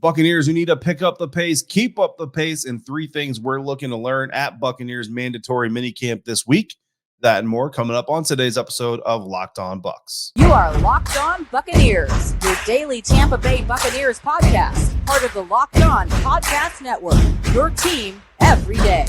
Buccaneers who need to pick up the pace, keep up the pace, and 3 things we're looking to learn at Buccaneers mandatory minicamp this week. That and more coming up on today's episode of Locked On Bucs. You are Locked On Buccaneers, your daily Tampa Bay Buccaneers podcast, part of the Locked On Podcast Network, your team every day.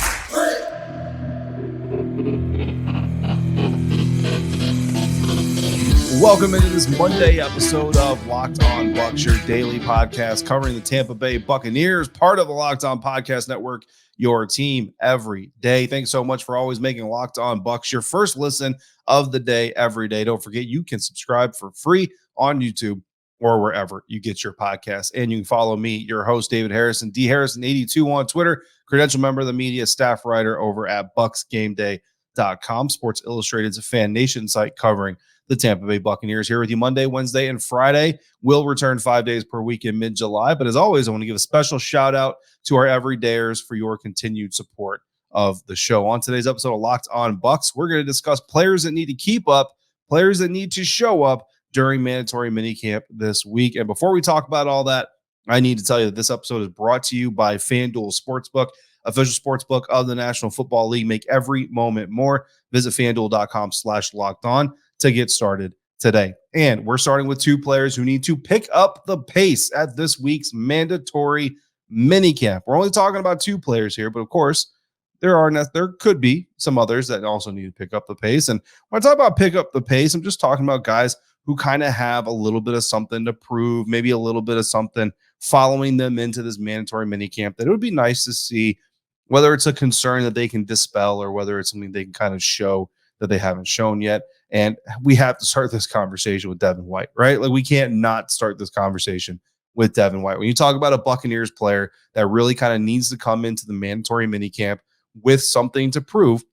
Welcome into this Monday episode of Locked On Bucs, your daily podcast covering the Tampa Bay Buccaneers, part of the Locked On Podcast Network, your team every day. Thanks so much for always making Locked On Bucs your first listen of the day every day. Don't forget, you can subscribe for free on YouTube or wherever you get your podcasts. And you can follow me, your host, David Harrison, D Harrison82 on Twitter, credential member of the media, staff writer over at BucsGameDay.com. Sports Illustrated's a Fan Nation site covering the Tampa Bay Buccaneers. Here with you Monday, Wednesday, and Friday. We'll return 5 days per week in mid-July. But as always, I want to give a special shout out to our everydayers for your continued support of the show. On today's episode of Locked On Bucs, we're going to discuss players that need to keep up, players that need to show up during mandatory minicamp this week. And before we talk about all that, I need to tell you that this episode is brought to you by FanDuel Sportsbook, official sportsbook of the National Football League. Make every moment more. Visit FanDuel.com/lockedon to get started today. And we're starting with 2 players who need to pick up the pace at this week's mandatory minicamp. We're only talking about 2 players here, but of course, there could be some others that also need to pick up the pace. And when I talk about pick up the pace, I'm just talking about guys who kind of have a little bit of something to prove, maybe a little bit of something following them into this mandatory minicamp that it would be nice to see, whether it's a concern that they can dispel or whether it's something they can kind of show that they haven't shown yet. And we have to start this conversation with Devin White, right? Like, we can't not start this conversation with Devin White. When you talk about a Buccaneers player that really kind of needs to come into the mandatory minicamp with something to prove,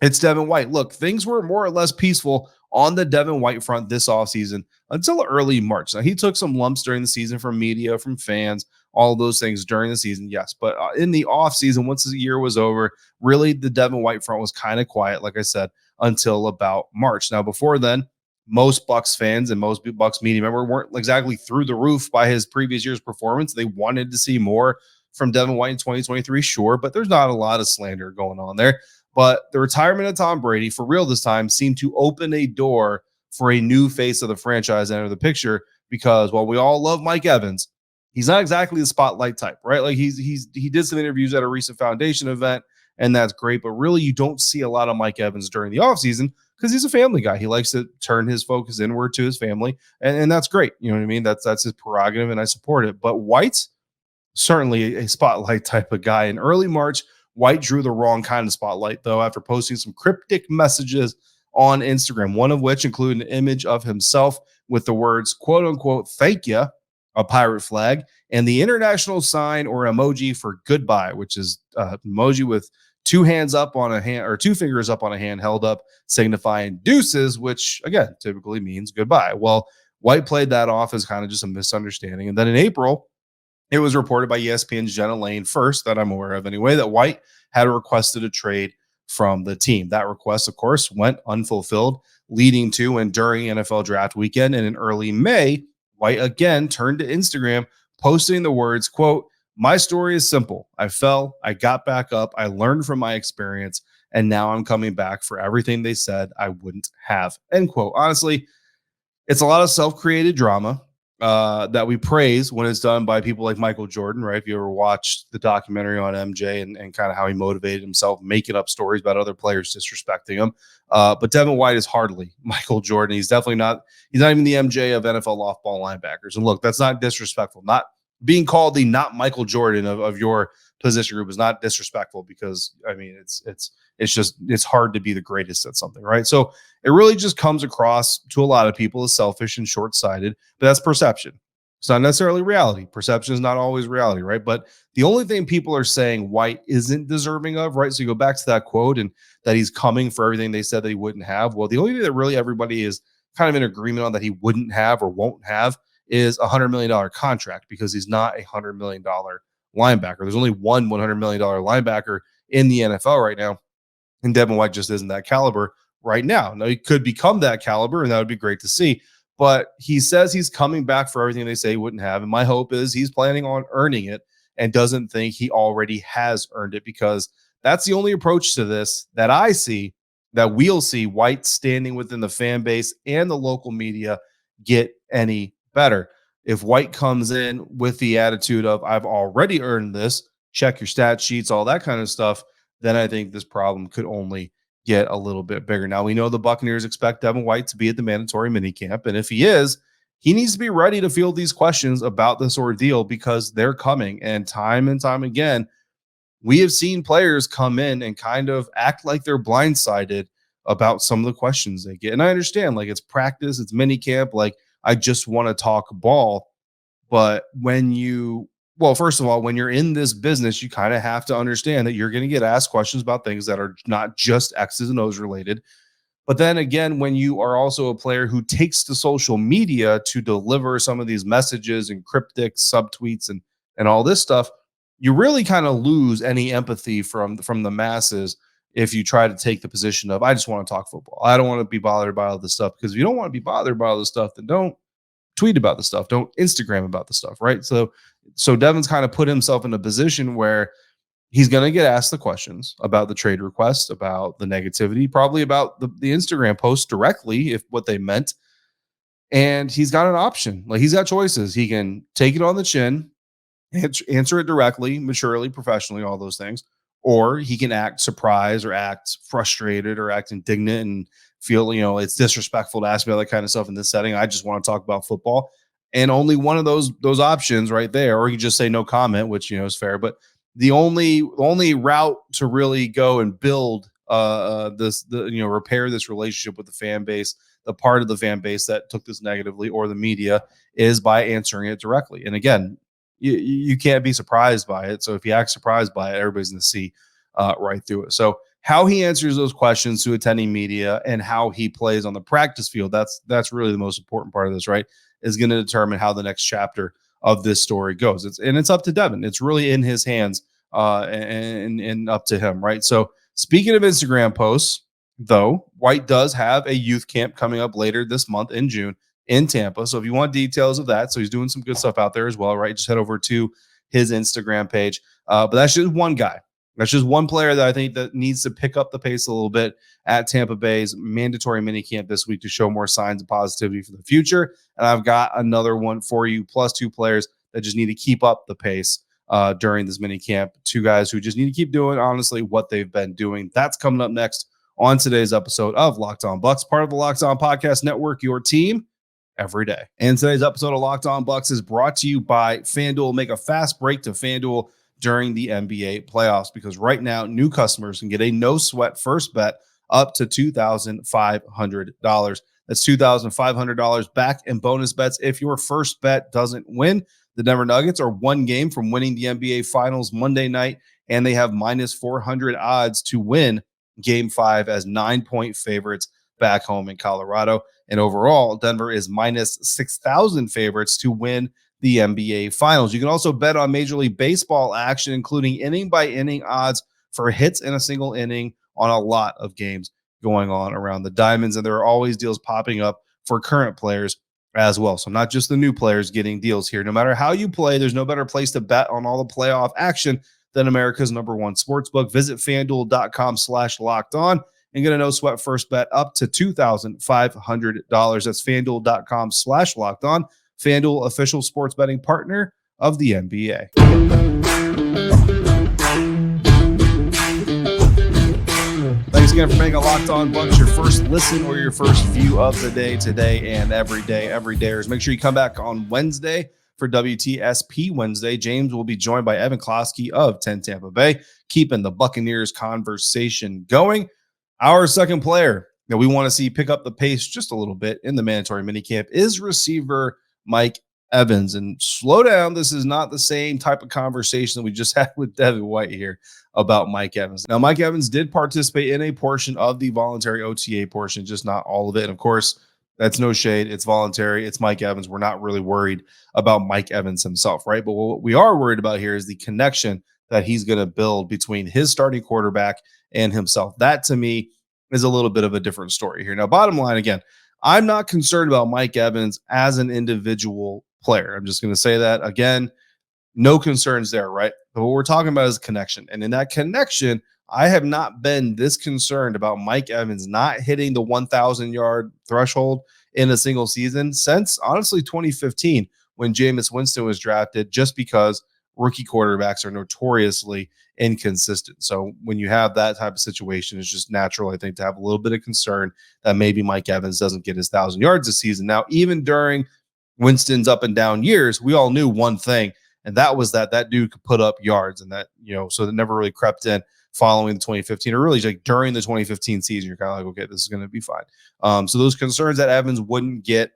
it's Devin White. Look, things were more or less peaceful on the Devin White front this offseason until early March. Now, he took some lumps during the season from media, from fans, all of those things during the season, yes. But in the offseason, once the year was over, really the Devin White front was kind of quiet, like I said, until about March. Now, before then, most Bucs fans and most Bucs media members weren't exactly through the roof by his previous year's performance. They wanted to see more from Devin White in 2023, sure, but there's not a lot of slander going on there. But the retirement of Tom Brady, for real this time, seemed to open a door for a new face of the franchise to enter the picture, because while we all love Mike Evans, he's not exactly the spotlight type, right? Like, he did some interviews at a recent foundation event, and that's great. But really, you don't see a lot of Mike Evans during the offseason because he's a family guy. He likes to turn his focus inward to his family, and that's great. You know what I mean? That's his prerogative, and I support it. But White's certainly a spotlight type of guy. In early March, White drew the wrong kind of spotlight, though, after posting some cryptic messages on Instagram, one of which included an image of himself with the words, quote unquote, "thank ya," a pirate flag, and the international sign or emoji for goodbye, which is emoji with 2 hands up on a hand, or 2 fingers up on a hand held up, signifying deuces, which again typically means goodbye. Well, White played that off as kind of just a misunderstanding. And then in April, it was reported by ESPN's Jenna Lane, first that I'm aware of anyway, that White had requested a trade from the team. That request, of course, went unfulfilled, leading to and during NFL draft weekend. And in early May, White again turned to Instagram, posting the words, quote, "My story is simple. I fell, I got back up, I learned from my experience, and now I'm coming back for everything they said I wouldn't have," end quote. Honestly, it's a lot of self-created drama that we praise when it's done by people like Michael Jordan, right? If you ever watched the documentary on MJ and kind of how he motivated himself, making up stories about other players disrespecting him. But Devin White is hardly Michael Jordan. He's definitely not, he's not even the MJ of NFL off-ball linebackers. And look, that's not disrespectful. Not being called the not Michael Jordan of your position group is not disrespectful, because I mean, it's hard to be the greatest at something, right? So it really just comes across to a lot of people as selfish and short-sighted, but that's perception. It's not necessarily reality. Perception is not always reality, right? But the only thing people are saying White isn't deserving of, right? So you go back to that quote and that he's coming for everything they said that he wouldn't have. Well, the only thing that really everybody is kind of in agreement on that he wouldn't have or won't have is a $100 million contract, because he's not a $100 million linebacker. There's only one $100 million linebacker in the NFL right now, and Devin White just isn't that caliber right now. Now, he could become that caliber, and that would be great to see. But he says he's coming back for everything they say he wouldn't have. And my hope is he's planning on earning it and doesn't think he already has earned it, because that's the only approach to this that I see, that we'll see White standing within the fan base and the local media get any better. If White comes in with the attitude of, I've already earned this, check your stat sheets, all that kind of stuff, then I think this problem could only get a little bit bigger. Now, we know the Buccaneers expect Devin White to be at the mandatory minicamp, and if he is, he needs to be ready to field these questions about this ordeal, because they're coming. And time again, we have seen players come in and kind of act like they're blindsided about some of the questions they get. And I understand, like, it's practice, it's minicamp, like, I just want to talk ball. But first of all, when you're in this business, you kind of have to understand that you're going to get asked questions about things that are not just X's and O's related. But then again, when you are also a player who takes to social media to deliver some of these messages and cryptic subtweets and all this stuff, you really kind of lose any empathy from the masses if you try to take the position of, I just want to talk football. I don't want to be bothered by all this stuff. Because if you don't want to be bothered by all this stuff, then don't tweet about the stuff. Don't Instagram about the stuff, right? So Devin's kind of put himself in a position where he's going to get asked the questions about the trade request, about the negativity, probably about the Instagram post directly, if what they meant. And he's got an option. Like, he's got choices. He can take it on the chin, answer it directly, maturely, professionally, all those things. Or he can act surprised or act frustrated or act indignant and feel, it's disrespectful to ask me all that kind of stuff in this setting. I just want to talk about football. And only one of those options right there. Or you just say no comment, which, is fair. But the only route to really go and build repair this relationship with the fan base, the part of the fan base that took this negatively, or the media, is by answering it directly. And again, you can't be surprised by it. So if you act surprised by it, everybody's going to see right through it. So how he answers those questions to attending media and how he plays on the practice field, that's really the most important part of this, right? Is going to determine how the next chapter of this story goes. It's up to Devin. It's really in his hands and up to him, right? So speaking of Instagram posts, though, White does have a youth camp coming up later this month in June in Tampa. So if you want details of that, so he's doing some good stuff out there as well, right? Just head over to his Instagram page. But that's just one guy. That's just one player that I think that needs to pick up the pace a little bit at Tampa Bay's mandatory minicamp this week to show more signs of positivity for the future. And I've got another one for you, plus two players that just need to keep up the pace during this minicamp. Two guys who just need to keep doing, honestly, what they've been doing. That's coming up next on today's episode of Locked On Bucs, part of the Locked On Podcast Network, your team every day. And today's episode of Locked On Bucs is brought to you by FanDuel. Make a fast break to FanDuel during the NBA playoffs, because right now new customers can get a no sweat first bet up to $2,500. That's $2,500 back in bonus bets if your first bet doesn't win. The Denver Nuggets are one game from winning the NBA Finals Monday night, and they have minus 400 odds to win Game 5 as 9-point favorites back home in Colorado. And overall, Denver is minus 6,000 favorites to win the NBA Finals. You can also bet on Major League Baseball action, including inning-by-inning odds for hits in a single inning on a lot of games going on around the diamonds. And there are always deals popping up for current players as well. So not just the new players getting deals here. No matter how you play, there's no better place to bet on all the playoff action than America's #1 sportsbook. Visit FanDuel.com/lockedon and get a no sweat first bet up to $2,500. That's FanDuel.com/lockedon. FanDuel, official sports betting partner of the NBA. Thanks again for making Locked On Bucs your first listen or your first view of the day, today and every day. Everydayers, make sure you come back on Wednesday for WTSP Wednesday. James will be joined by Evan Klosky of 10 Tampa Bay, keeping the Buccaneers conversation going. Our second player that we want to see pick up the pace just a little bit in the mandatory minicamp is receiver Mike Evans. And slow down, this is not the same type of conversation that we just had with Devin White here about Mike Evans. Now, Mike Evans did participate in a portion of the voluntary OTA portion, just not all of it. And of course, that's no shade. It's voluntary. It's Mike Evans. We're not really worried about Mike Evans himself, right? But what we are worried about here is the connection that he's going to build between his starting quarterback and himself. That, to me, is a little bit of a different story here. Now, bottom line, again, I'm not concerned about Mike Evans as an individual player. I'm just going to say that again. No concerns there, right? But what we're talking about is connection. And in that connection, I have not been this concerned about Mike Evans not hitting the 1,000 yard threshold in a single season since honestly 2015 when Jameis Winston was drafted, just because rookie quarterbacks are notoriously inconsistent. So when you have that type of situation, it's just natural, I think, to have a little bit of concern that maybe Mike Evans doesn't get his 1,000 yards this season. Now, even during Winston's up and down years, we all knew one thing, and that was that dude could put up yards, and that, so that never really crept in following the 2015, or really like during the 2015 season. You're kind of like, okay, this is going to be fine. So those concerns that Evans wouldn't get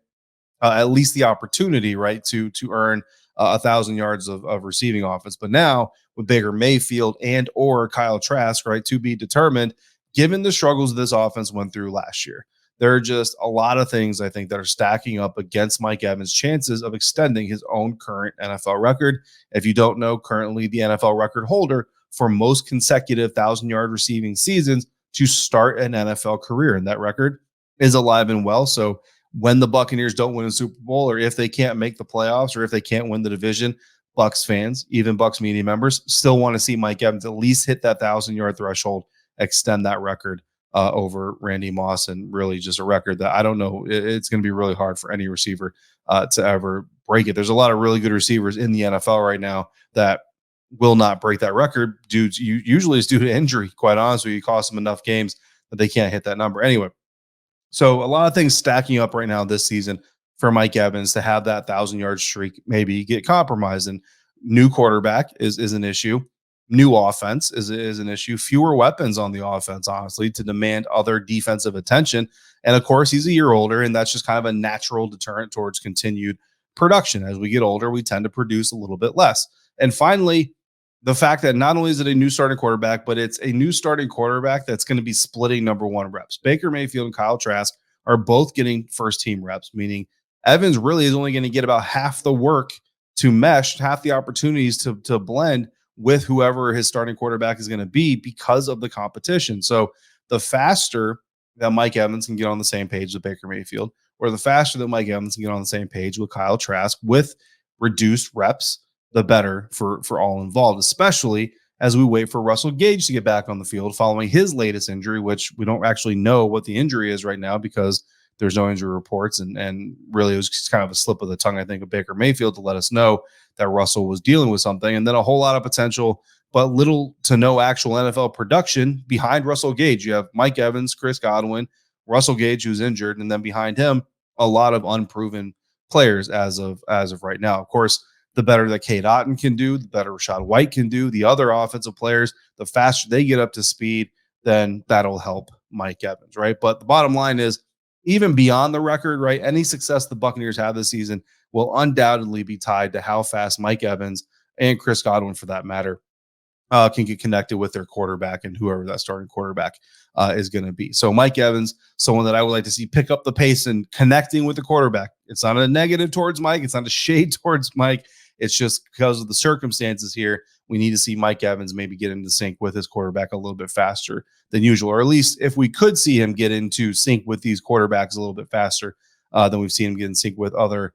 at least the opportunity, right, to earn 1,000 yards of receiving offense. But now with Baker Mayfield and or Kyle Trask, right, to be determined, given the struggles this offense went through last year, there are just a lot of things, I think, that are stacking up against Mike Evans' chances of extending his own current NFL record. If you don't know, currently the NFL record holder for most consecutive 1,000-yard receiving seasons to start an NFL career, and that record is alive and well. So when the Buccaneers don't win a Super Bowl, or if they can't make the playoffs, or if they can't win the division, Bucs fans, even Bucs media members, still want to see Mike Evans at least hit that 1,000-yard threshold, extend that record over Randy Moss, and really just a record that I don't know, it's going to be really hard for any receiver to ever break it. There's a lot of really good receivers in the NFL right now that will not break that record. Usually it's due to injury, quite honestly. You cost them enough games that they can't hit that number. Anyway, so a lot of things stacking up right now this season for Mike Evans to have that 1,000-yard streak maybe get compromised. And new quarterback is an issue. New offense is an issue. Fewer weapons on the offense, honestly, to demand other defensive attention. And of course, he's a year older, and that's just kind of a natural deterrent towards continued production. As we get older, we tend to produce a little bit less. And finally, the fact that not only is it a new starting quarterback, but it's a new starting quarterback that's going to be splitting number one reps. Baker Mayfield and Kyle Trask are both getting first team reps, meaning Evans really is only going to get about half the work to mesh, half the opportunities to blend with whoever his starting quarterback is going to be because of the competition. So the faster that Mike Evans can get on the same page with Baker Mayfield, or the faster that Mike Evans can get on the same page with Kyle Trask with reduced reps, the better for all involved, especially as we wait for Russell Gage to get back on the field following his latest injury, which we don't actually know what the injury is right now because there's no injury reports. And really it was just kind of a slip of the tongue, I think, of Baker Mayfield to let us know that Russell was dealing with something. And then a whole lot of potential, but little to no actual NFL production behind Russell Gage. You have Mike Evans, Chris Godwin, Russell Gage, who's injured, and then behind him, a lot of unproven players as of right now. Of course, the better that Cade Otton can do, the better Rachaad White can do, the other offensive players, the faster they get up to speed, then that'll help Mike Evans, right? But the bottom line is, even beyond the record, right, any success the Buccaneers have this season will undoubtedly be tied to how fast Mike Evans and Chris Godwin, for that matter, can get connected with their quarterback and whoever that starting quarterback is going to be. So Mike Evans, someone that I would like to see pick up the pace and connecting with the quarterback. It's not a negative towards Mike. It's not a shade towards Mike. It's just because of the circumstances here, we need to see Mike Evans maybe get into sync with his quarterback a little bit faster than usual, or at least if we could see him get into sync with these quarterbacks a little bit faster than we've seen him get in sync with other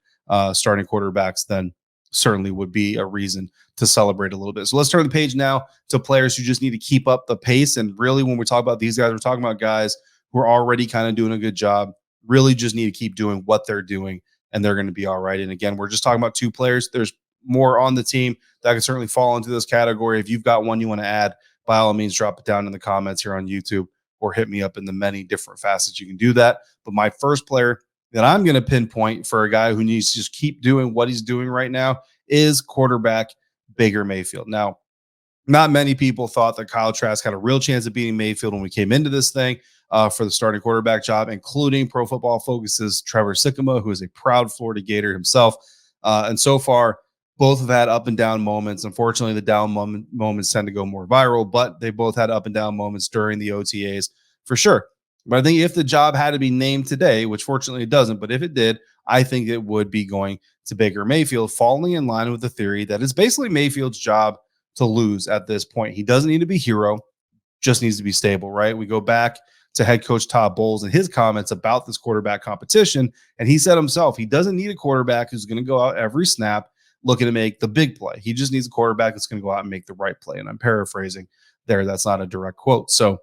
starting quarterbacks, then certainly would be a reason to celebrate a little bit. So let's turn the page now to players who just need to keep up the pace. And really, when we talk about these guys, we're talking about guys who are already kind of doing a good job, really just need to keep doing what they're doing, and they're going to be all right. And again, we're just talking about two players. There's more on the team that could certainly fall into this category. If you've got one you want to add, by all means, drop it down in the comments here on YouTube or hit me up in the many different facets you can do that. But my first player that I'm going to pinpoint for a guy who needs to just keep doing what he's doing right now is quarterback Baker Mayfield. Now, not many people thought that Kyle Trask had a real chance of beating Mayfield when we came into this thing for the starting quarterback job, including Pro Football Focus's Trevor Sikkema, who is a proud Florida Gator himself. And so far, both have had up and down moments. Unfortunately, the down moments tend to go more viral, but they both had up and down moments during the OTAs for sure. But I think if the job had to be named today, which fortunately it doesn't, but if it did, I think it would be going to Baker Mayfield, falling in line with the theory that it's basically Mayfield's job to lose at this point. He doesn't need to be hero, just needs to be stable, right? We go back to head coach Todd Bowles and his comments about this quarterback competition. And he said himself, he doesn't need a quarterback who's going to go out every snap looking to make the big play. He just needs a quarterback that's going to go out and make the right play. And I'm paraphrasing there. That's not a direct quote. So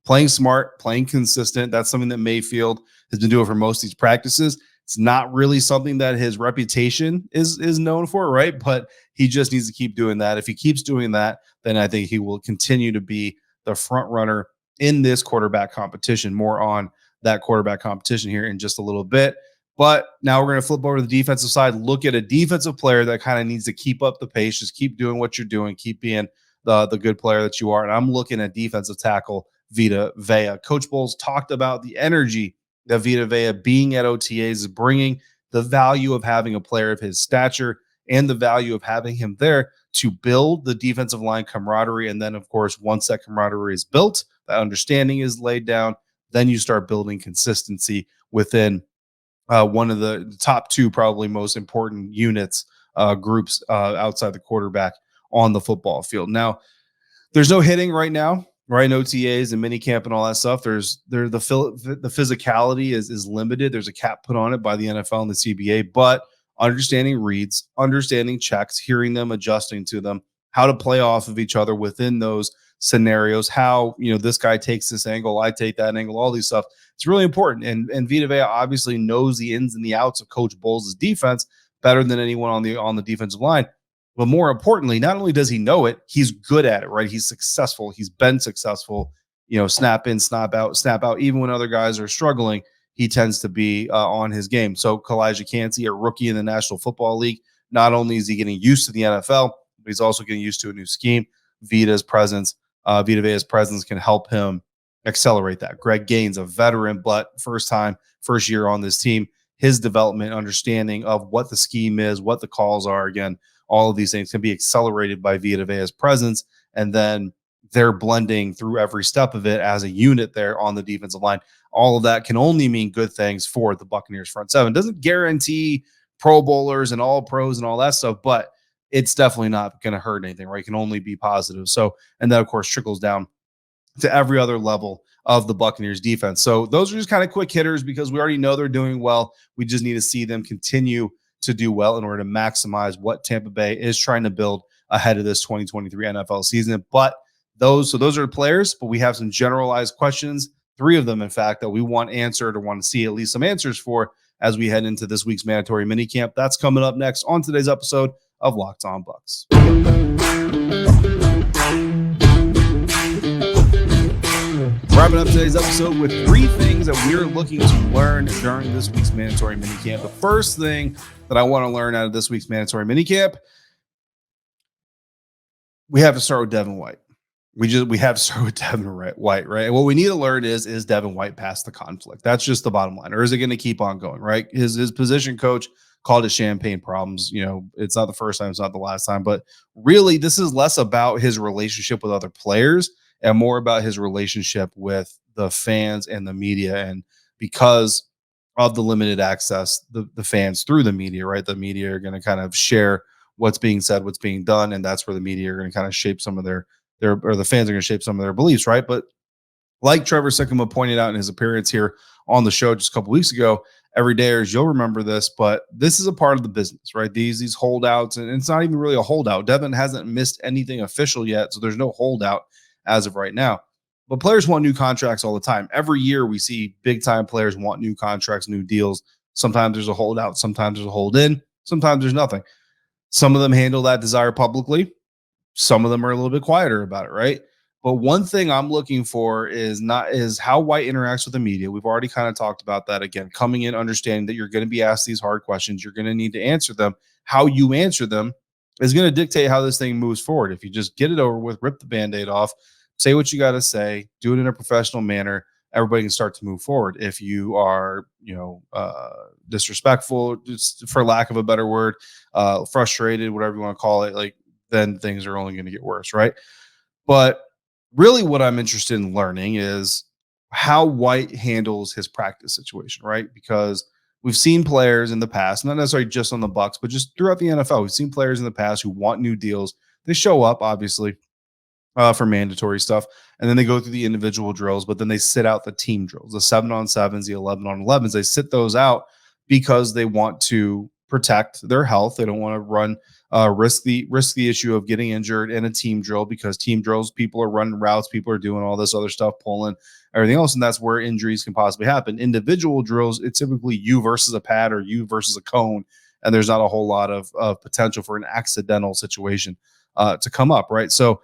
playing smart, playing consistent, that's something that Mayfield has been doing for most of these practices. It's not really something that his reputation is known for, right? But he just needs to keep doing that. If he keeps doing that, then I think he will continue to be the front runner in this quarterback competition. More on that quarterback competition here in just a little bit. But now we're going to flip over to the defensive side, look at a defensive player that kind of needs to keep up the pace, just keep doing what you're doing, keep being the good player that you are. And I'm looking at defensive tackle Vita Vea. Coach Bowles talked about the energy that Vita Vea being at OTAs is bringing, the value of having a player of his stature and the value of having him there to build the defensive line camaraderie. And then, of course, once that camaraderie is built, that understanding is laid down, then you start building consistency within one of the top two probably most important units, groups outside the quarterback on the football field. Now, there's no hitting right now, right? OTAs and minicamp and all that stuff. The physicality is limited. There's a cap put on it by the NFL and the CBA, but understanding reads, understanding checks, hearing them, adjusting to them, how to play off of each other within those scenarios, how, this guy takes this angle, I take that angle, all these stuff. It's really important. And Vita Vea obviously knows the ins and the outs of Coach Bowles' defense better than anyone on the defensive line. But more importantly, not only does he know it, he's good at it, right? He's successful. He's been successful, snap in, snap out. Even when other guys are struggling, he tends to be on his game. So Kalijah Kancey, a rookie in the National Football League, not only is he getting used to the NFL, but he's also getting used to a new scheme. Vita Vea's presence can help him accelerate that. Greg Gaines, a veteran, but first year on this team, his development, understanding of what the scheme is, what the calls are, again, all of these things can be accelerated by Vita Vea's presence, and then they're blending through every step of it as a unit there on the defensive line. All of that can only mean good things for the Buccaneers front seven. Doesn't guarantee Pro Bowlers and all pros and all that stuff, but it's definitely not going to hurt anything, right? It can only be positive. So, and that, of course, trickles down to every other level of the Buccaneers defense. So those are just kind of quick hitters because we already know they're doing well. We just need to see them continue to do well in order to maximize what Tampa Bay is trying to build ahead of this 2023 NFL season. But those are the players, but we have some generalized questions, 3 of them, in fact, that we want answered or want to see at least some answers for as we head into this week's mandatory minicamp. That's coming up next on today's episode of Locked On Bucs. Wrapping up today's episode with 3 things that we're looking to learn during this week's mandatory minicamp. The first thing that I want to learn out of this week's mandatory minicamp, we have to start with Devin White. We have to start with Devin White, right? And what we need to learn is Devin White past the conflict? That's just the bottom line. Or is it going to keep on going, right? His position coach called it champagne problems. It's not the first time, it's not the last time, but really this is less about his relationship with other players and more about his relationship with the fans and the media. And because of the limited access, the fans through the media, right? The media are going to kind of share what's being said, what's being done. And that's where the media are going to kind of shape some of their or the fans are going to shape some of their beliefs, right? But like Trevor Sikkema pointed out in his appearance here on the show just a couple weeks ago, everydayers, you'll remember this, but this is a part of the business, right? These holdouts, and it's not even really a holdout. Devin hasn't missed anything official yet, so there's no holdout as of right now. But players want new contracts all the time. Every year we see big-time players want new contracts, new deals. Sometimes there's a holdout, sometimes there's a hold in, sometimes there's nothing. Some of them handle that desire publicly. Some of them are a little bit quieter about it, right? But one thing I'm looking for is how White interacts with the media. We've already kind of talked about that. Again, coming in, understanding that you're going to be asked these hard questions. You're going to need to answer them. How you answer them is going to dictate how this thing moves forward. If you just get it over with, rip the Band-Aid off, say what you got to say, do it in a professional manner, everybody can start to move forward. If you are, disrespectful, just for lack of a better word, frustrated, whatever you want to call it, then things are only going to get worse, right? But really what I'm interested in learning is how White handles his practice situation, right? Because we've seen players in the past, not necessarily just on the Bucs, but just throughout the NFL, we've seen players in the past who want new deals. They show up, obviously. for mandatory stuff. And then they go through the individual drills, but then they sit out the team drills, the 7-on-7s, the 11-on-11s. They sit those out because they want to protect their health. They don't want to run risk the issue of getting injured in a team drill, because team drills, people are running routes, people are doing all this other stuff, pulling, everything else, and that's where injuries can possibly happen. Individual drills, it's typically you versus a pad or you versus a cone, and there's not a whole lot of potential for an accidental situation to come up, right? So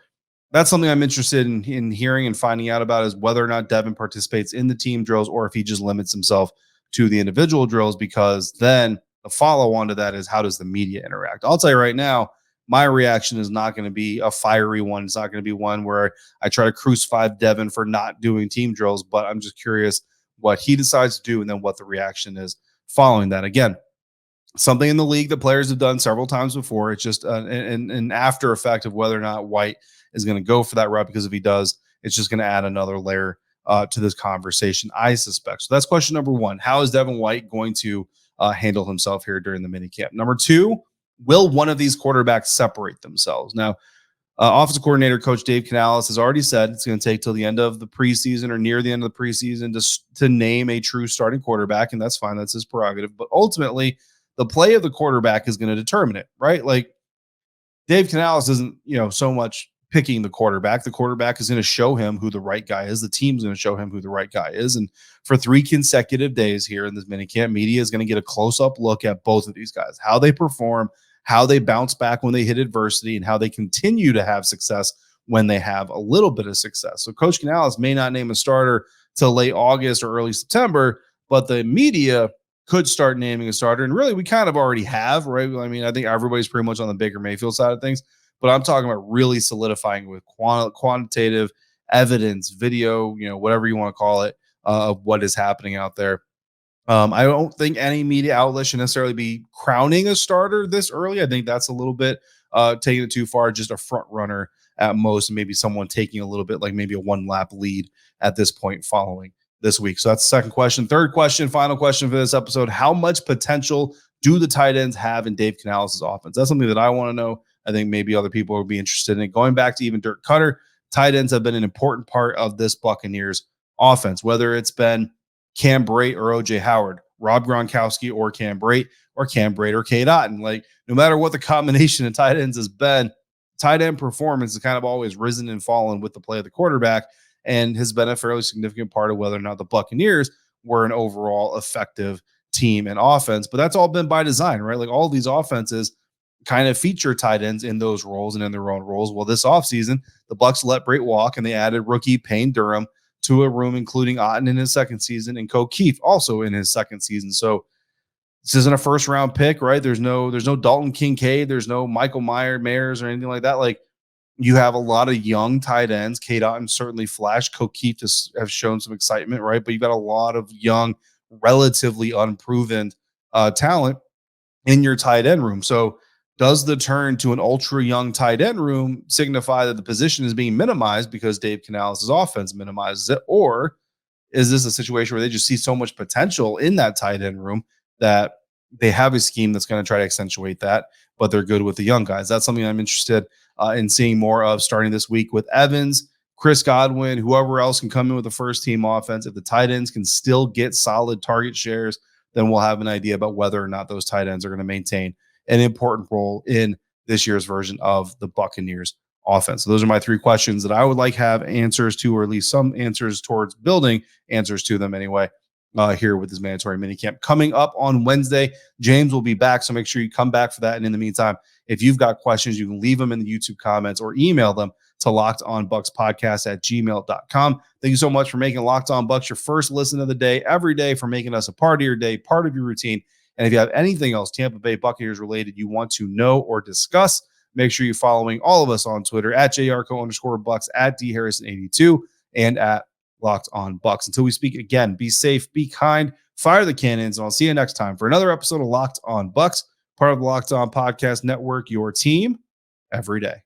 that's something I'm interested in hearing and finding out about, is whether or not Devin participates in the team drills or if he just limits himself to the individual drills, because then the follow on to that is, how does the media interact? I'll tell you right now, my reaction is not going to be a fiery one. It's not going to be one where I try to crucify Devin for not doing team drills, but I'm just curious what he decides to do and then what the reaction is following that. Again, something in the league that players have done several times before. It's just an after effect of whether or not White is going to go for that route, because if he does, it's just going to add another layer to this conversation, I suspect. So that's question number one. How is Devin White going to handle himself here during the minicamp? Number two, will one of these quarterbacks separate themselves? Now, offensive coordinator Coach Dave Canales has already said it's going to take till the end of the preseason or near the end of the preseason to name a true starting quarterback, and that's fine. That's his prerogative. But ultimately, the play of the quarterback is going to determine it, right? Like, Dave Canales isn't, so much picking the quarterback. The quarterback is going to show him who the right guy is. The team's going to show him who the right guy is. And for 3 consecutive days here in this minicamp, media is going to get a close-up look at both of these guys, how they perform, how they bounce back when they hit adversity, and how they continue to have success when they have a little bit of success. So Coach Canales may not name a starter till late August or early September, but the media could start naming a starter. And really, we kind of already have, right? I mean, I think everybody's pretty much on the Baker Mayfield side of things, but I'm talking about really solidifying with quantitative evidence, video, whatever you want to call it, of what is happening out there. I don't think any media outlet should necessarily be crowning a starter this early. I think that's a little bit taking it too far, just a front runner at most, and maybe someone taking a little bit, like maybe a 1-lap lead at this point following this week. So that's the second question. Third question, final question for this episode: how much potential do the tight ends have in Dave Canales' offense? That's something that I want to know. I think maybe other people will be interested in it. Going back to even Dirk Cutter, tight ends have been an important part of this Buccaneers offense, whether it's been Cam Brate or OJ Howard, Rob Gronkowski or Cam Brate or Cade Otton. Like, no matter what the combination of tight ends has been, tight end performance has kind of always risen and fallen with the play of the quarterback, and has been a fairly significant part of whether or not the Buccaneers were an overall effective team and offense. But that's all been by design, right? Like, all these offenses kind of feature tight ends in those roles and in their own roles. Well, this offseason, the Bucs let Brate walk, and they added rookie Payne Durham to a room, including Otton in his second season and Keefe also in his second season. So this isn't a first round pick, right? There's no Dalton Kincaid, there's no Michael Myers or anything like that. Like, you have a lot of young tight ends. Cade Otton certainly flashed. Keefe just have shown some excitement, right? But you've got a lot of young, relatively unproven talent in your tight end room. So does the turn to an ultra young tight end room signify that the position is being minimized because Dave Canales' offense minimizes it? Or is this a situation where they just see so much potential in that tight end room that they have a scheme that's going to try to accentuate that, but they're good with the young guys? That's something I'm interested in seeing more of starting this week with Evans, Chris Godwin, whoever else can come in with the first team offense. If the tight ends can still get solid target shares, then we'll have an idea about whether or not those tight ends are going to maintain an important role in this year's version of the Buccaneers offense. So those are my 3 questions that I would like have answers to, or at least some answers towards building answers to them anyway, here with this mandatory minicamp. Coming up on Wednesday, James will be back, so make sure you come back for that. And in the meantime, if you've got questions, you can leave them in the YouTube comments or email them to lockedonbucspodcast@gmail.com. Thank you so much for making Locked On Bucs your first listen of the day every day, for making us a part of your day, part of your routine. And if you have anything else Tampa Bay Buccaneers related you want to know or discuss, make sure you're following all of us on Twitter at @Yarcho_Bucs, at DHarrison82, and at Locked On Bucs. Until we speak again, be safe, be kind, fire the cannons, and I'll see you next time for another episode of Locked On Bucs, part of the Locked On Podcast Network, your team every day.